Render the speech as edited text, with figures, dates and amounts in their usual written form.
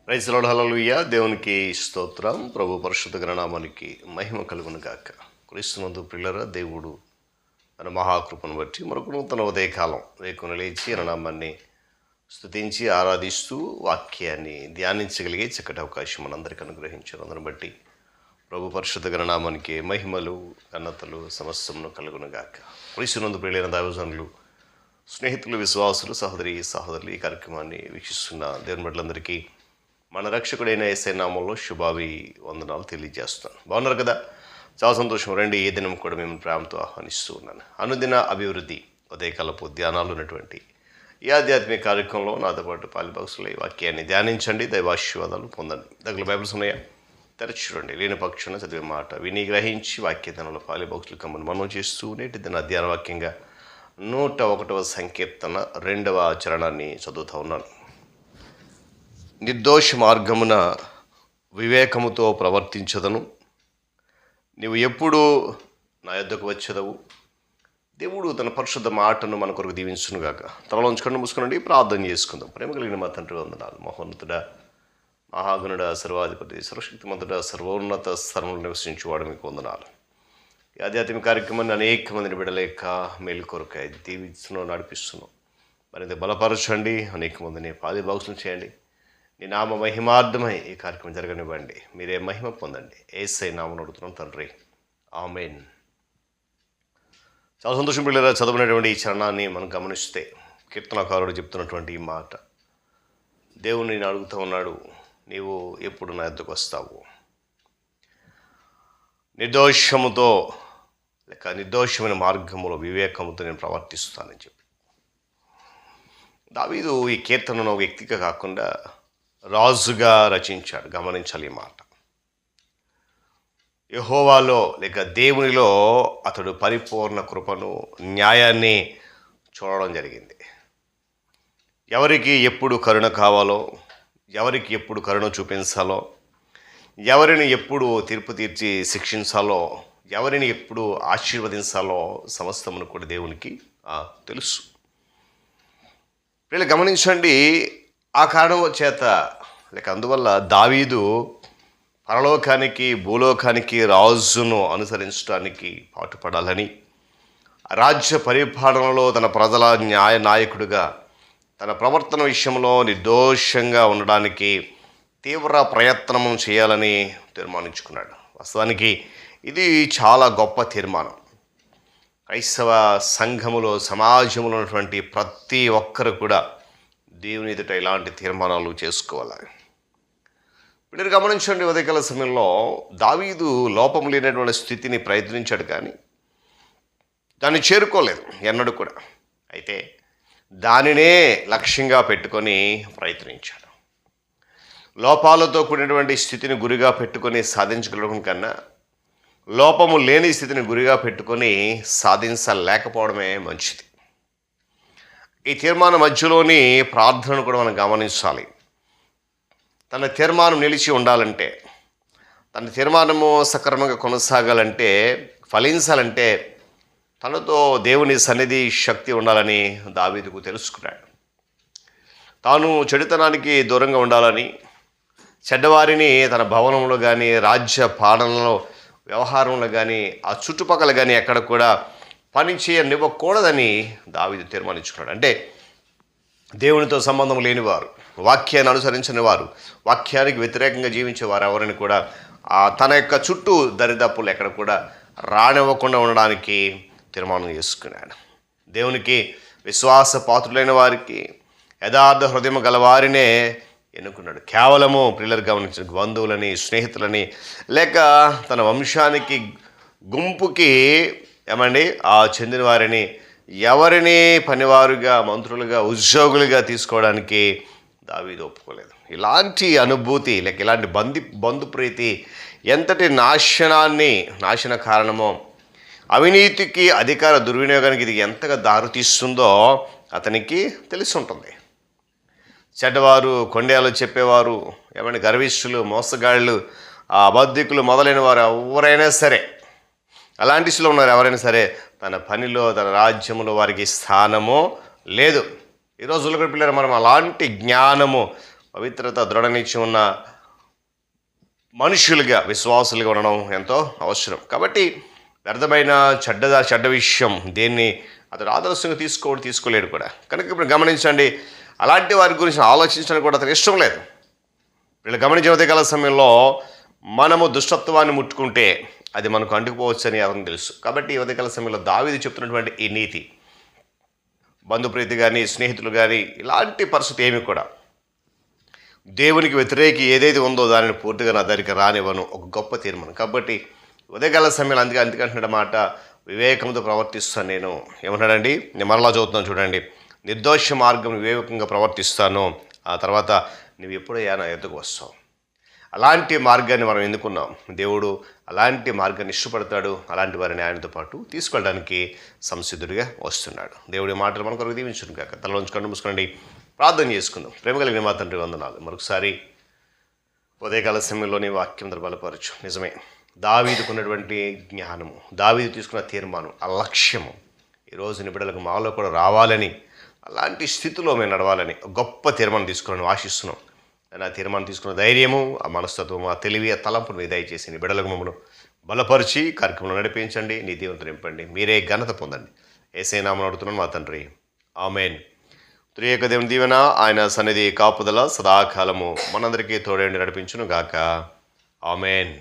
Praise lord, హల్లెలూయా. దేవునికి స్తోత్రం. ప్రభు పరిశుద్ధ నామానికి మహిమ కలుగును గాక. క్రీస్తునందు ప్రియులారా, దేవుడు తన మహాకృపను బట్టి మరొక నూతన ఉదయకాలం వేకున లేచి ఆయన నామాన్ని స్తుతించి ఆరాధిస్తూ వాక్యాన్ని ధ్యానించగలిగే చక్కటి అవకాశం మనందరికీ అనుగ్రహించారు. అందరిని బట్టి ప్రభు పరిశుద్ధ నామానికి మహిమలు ఘనతలు సమస్తమును కలుగును గాక. క్రీస్తునందు ప్రియులైన దైవజనులు, స్నేహితులు, విశ్వాసులు, సహోదరులు ఈ కార్యక్రమాన్ని వీక్షిస్తున్న దేవుని బిడ్డలందరికీ మన రక్షకుడైన యేసయ్య నామంలో శుభావి వందనాలు తెలియజేస్తాను. బాగున్నారు కదా? చాలా సంతోషం. రండి, ఏ దినం కూడా మేము ప్రేమతో ఆహ్వానిస్తూ ఉన్నాను. అనుదిన అభివృద్ధి ఉదయకాలపు ధ్యానాలు ఉన్నటువంటి ఈ ఆధ్యాత్మిక కార్యక్రమంలో నాతో పాటు పాలిభాగస్సులో ఈ వాక్యాన్ని ధ్యానించండి, దైవాశీర్వాదాలు పొందండి. దగ్గర బైబిల్స్ ఉన్నాయా? తెరచి చూడండి. లేని పక్షాన చదివే మాట విని గ్రహించి వాక్య ధ్యానంలో పాలిభాగస్సులు కమ్మని మనం చేస్తూ నేటి దిన ధ్యాన వాక్యంగా 101వ సంకీర్తన 2వ చరణాన్ని చదువుతూ ఉన్నాను. నిర్దోష మార్గమున వివేకముతో ప్రవర్తించదను, నీవు ఎప్పుడు నా యొద్దకు వచ్చేదవు. దేవుడు తన పరిశుద్ధ మాటను మన కొరకు దీవించునుగాక. తలలోంచి కన్ను మూసుకునండి, ప్రార్థన చేసుకుందాం. ప్రేమ కలిగిన మా తండ్రి వందనాలు. మహోన్నతుడ, మహాగణుడ, సర్వాధిపతి, సర్వశక్తిమంతుడ, సర్వోన్నత స్థలంలో నివసించేవాడు మీకు వందనాలు. ఈ ఆధ్యాత్మిక కార్యక్రమాన్ని అనేక మందిని బిడలేక మేలు కొరకాయ దీవిస్తున్నాం, నడిపిస్తున్నాం. మరింత బలపరచండి, అనేక మందిని పాలిభాగస్సులు చేయండి. నీ నామ మహిమార్థమై ఈ కార్యక్రమం జరగనివ్వండి. మీరే మహిమ పొందండి. యేసయ్య నామమున అడుగుతున్నాం తండ్రి, ఆమేన్. చాలా సంతోషం పిల్లల చదువుకునేటువంటి ఈ చరణాన్ని మనం గమనిస్తే కీర్తనకారుడు చెప్తున్నటువంటి ఈ మాట, దేవుని నేను అడుగుతూ ఉన్నాడు, నీవు ఎప్పుడు నా యొద్దకు వస్తావు. నిర్దోషముతో లేక నిర్దోషమైన మార్గములో వివేకముతో నేను ప్రవర్తిస్తానని చెప్పి దావీదు ఈ కీర్తనను ఒక వ్యక్తిగా కాకుండా రాజుగా రచించాడు. గమనించాలి ఈ మాట. యెహోవాలో లేక దేవునిలో అతడు పరిపూర్ణ కృపను, న్యాయాన్ని చూడడం జరిగింది. ఎవరికి ఎప్పుడు కరుణ కావాలో, ఎవరికి ఎప్పుడు కరుణ చూపించాలో, ఎవరిని ఎప్పుడు తీర్పు తీర్చి శిక్షించాలో, ఎవరిని ఎప్పుడు ఆశీర్వదించాలో సమస్తమును కూడా దేవునికి తెలుసు. వీళ్ళు గమనించండి. ఆ కారణం చేత లేక అందువల్ల దావీదు పరలోకానికి భూలోకానికి రాజును అనుసరించడానికి పాటుపడాలని, రాజ్య పరిపాలనలో తన ప్రజల న్యాయ నాయకుడిగా తన ప్రవర్తన విషయంలో నిర్దోషంగా ఉండడానికి తీవ్ర ప్రయత్నం చేయాలని తీర్మానించుకున్నాడు. వాస్తవానికి ఇది చాలా గొప్ప తీర్మానం. క్రైస్తవ సంఘములో, సమాజంలో ఉన్నటువంటి ప్రతి ఒక్కరు కూడా దేవుని ఎదుట ఇలాంటి తీర్మానాలు చేసుకోవాలి. మీరు గమనించండి, ఉదయకాల సమయంలో దావీదు లోపం లేనటువంటి స్థితిని ప్రయత్నించాడు, కానీ దాన్ని చేరుకోలేదు ఎన్నడూ కూడా. అయితే దానినే లక్ష్యంగా పెట్టుకొని ప్రయత్నించాడు. లోపాలతో కూడినటువంటి స్థితిని గురిగా పెట్టుకొని సాధించగలగడం కన్నా లోపము లేని స్థితిని గురిగా పెట్టుకొని సాధించలేకపోవడమే మంచిది. ఈ తీర్మానం మధ్యలోని ప్రార్థనను కూడా మనం గమనించాలి. తన తీర్మానం నిలిచి ఉండాలంటే, తన తీర్మానము సక్రమంగా కొనసాగాలంటే, ఫలించాలంటే తనతో దేవుని సన్నిధి శక్తి ఉండాలని దావీదుకు తెలుసుకున్నాడు. తాను చెడుతనానికి దూరంగా ఉండాలని, చెడ్డవారిని తన భవనంలో కానీ, రాజ్య పాలనలో, వ్యవహారంలో కానీ, ఆ చుట్టుపక్కల కానీ ఎక్కడ కూడా పని చేయనివ్వకూడదని దావీదు తీర్మానించుకున్నాడు. అంటే దేవునితో సంబంధం లేనివారు, వాక్యాన్ని అనుసరించని వారు, వాక్యానికి వ్యతిరేకంగా జీవించేవారు ఎవరిని కూడా తన యొక్క చుట్టూ దరిదాపులు ఎక్కడ కూడా రానివ్వకుండా ఉండడానికి తీర్మానం చేసుకున్నాడు. దేవునికి విశ్వాస పాత్రులైన వారికి, యథార్థ హృదయం గలవారినే ఎన్నుకున్నాడు. కేవలము ప్రియులు గమనించిన బంధువులని, స్నేహితులని, లేక తన వంశానికి, గుంపుకి చెందిన వారిని ఎవరిని పనివారుగా, మంత్రులుగా, ఉద్యోగులుగా తీసుకోవడానికి దావీదు ఒప్పుకోలేదు. ఇలాంటి అనుభూతి లేక ఇలాంటి బంధుప్రీతి ఎంతటి నాశన కారణమో, అవినీతికి, అధికార దుర్వినియోగానికి ఇది ఎంతగా దారితీస్తుందో అతనికి తెలిసి ఉంటుంది. చెడ్డవారు, కొండేలు చెప్పేవారు, గర్విష్ఠులు, మోసగాళ్ళు, అబద్ధికులు మొదలైన వారు ఎవరైనా సరే, అలాంటి స్థితిలో ఉన్నారు ఎవరైనా సరే, తన పనిలో, తన రాజ్యంలో వారికి స్థానము లేదు. ఈ రోజుల్లో పిల్లలు మనం అలాంటి జ్ఞానము పవిత్రత, దృఢ నిశ్చయం ఉన్న మనుషులుగా, విశ్వాసులుగా ఉండడం ఎంతో అవసరం. కాబట్టి వ్యర్థమైన చెడ్డ విషయం దేన్ని అతడు ఆదర్శంగా తీసుకోలేడు కూడా. కనుక ఇప్పుడు గమనించండి, అలాంటి వారి గురించి ఆలోచించడానికి కూడా అతనికి ఇష్టం లేదు. వీళ్ళు గమనించిన ఉదయకాల సమయంలో మనము దుష్టత్వాన్ని ముట్టుకుంటే అది మనకు అంటుకుపోవచ్చని అతనికి తెలుసు. కాబట్టి ఈ ఉదయకాల సమయంలో దావీదు చెప్తున్నటువంటి ఈ నీతి, బంధుప్రీతి కానీ, స్నేహితులు కానీ, ఇలాంటి పరిస్థితి ఏమి కూడా దేవునికి వ్యతిరేకి ఏదైతే ఉందో దానిని పూర్తిగా నా దగ్గరికి రానివ్వను, ఒక గొప్ప తీర్మానం. కాబట్టి ఉదయకాల సమయంలో అందుకంటున్న మాట, వివేకంతో ప్రవర్తిస్తాను నేను. ఏమంటాడండి? నేను మరలా చదువుతున్నాను చూడండి. నిర్దోష మార్గం వివేకంగా ప్రవర్తిస్తాను, ఆ తర్వాత నువ్వు ఎప్పుడయ్యా నా ఎద్దుకు వస్తావు. అలాంటి మార్గాన్ని మనం ఎన్నుకున్నాం. దేవుడు అలాంటి మార్గాన్ని ఇష్టపడతాడు. అలాంటి వారిని ఆయనతో పాటు తీసుకెళ్ళడానికి సంసిద్ధుడిగా వస్తున్నాడు. దేవుడి మాటలు మన కొరకు దీవించును కాక. తలలోంచి కన్ను మూసుకోండి, ప్రార్థన చేసుకుందాం. ప్రేమ కలిగిన మా తండ్రి వందనాలు. మరొకసారి ఉదయకాల సమయంలోని వాక్యం బలపరచు. నిజమే, దావీదుకున్నటువంటి జ్ఞానము, దావీదు తీసుకున్న తీర్మానం, ఆ లక్ష్యము ఈరోజు నీ బిడ్డలకు మాలో కూడా రావాలని, అలాంటి స్థితిలో మేము నడవాలని గొప్ప తీర్మానం తీసుకున్నాను ఆశిస్తున్నాం. ఆ తీర్మానం తీసుకున్న ధైర్యము, ఆ మనస్తత్వం, ఆ తెలివి, ఆ తలంపును మీద దయచేసి నీ బిడ్డలకు మమ్మల్ని బలపరిచి కార్యక్రమంలో నడిపించండి. నీ దీవెనతో నింపండి. మీరే ఘనత పొందండి. యేసయ్య నామమున అడుగుతున్నాను మా తండ్రి, ఆమేన్. త్రియేక దేవుని దీవెన, ఆయన సన్నిధి కాపుదల సదాకాలము మనందరికీ తోడేండి నడిపించును గాక. ఆమేన్.